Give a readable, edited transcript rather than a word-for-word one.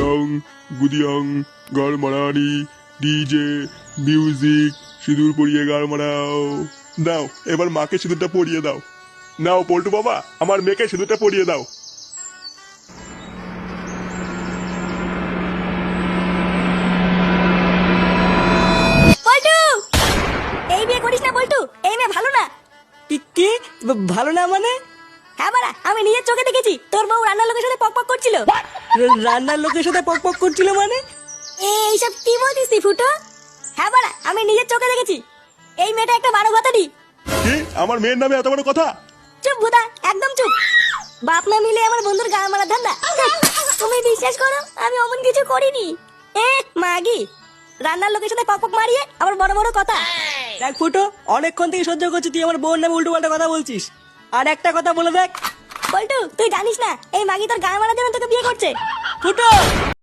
Young গুদিয়ং গাড় মারানি DJ music সিঁদুর পরিয়ে গাড় মারাও। দাও এবার মাকে সিঁদুরটা পরিয়ে দাও। নাও পল্টু বাবা, আমার মেয়েকে সিঁদুরটা পরিয়ে দাও। পল্টু, এই বিয়ে করিস না পল্টু, এই মেয়ে ভালো না। কি ভালো না মানে? হ্যাঁ বাড়া, আমি নিজের চোখে দেখেছি তোর বউ রান্নার লোকের সাথে পক পক করছিল। রান্নার লোকের সাথে পক পক করছিল মানে? এইসব কি বলছিস তুই ফুটো? হ্যাঁ বাড়া, আমি নিজের চোখে দেখেছি। এই মেয়েটা একটা বারো কথা দি। কি আমার মেয়ের নামে এত বড় কথা? চুপ ভুদা, একদম চুপ। বাপ মা মিলে আমার বন্ধুর গাল মারার ধান্দা। তুমি বিশ্বাস করো আমি অমন কিছু করিনি। মাগি, রান্নার লোকের সাথে পক পক মারিয়ে আমার বড় বড় কথা। দেখ ফুটো, অনেকক্ষণ থেকে সহ্য করছি তুই আমার বোন নামে উল্টো পাল্টা কথা বলছিস। আর একটা কথা বলে দেখ পল্টু, তুই জানিস না এই মাগি তোর গাল মারার জন্য তোকে বিয়ে করছে। ফুটো।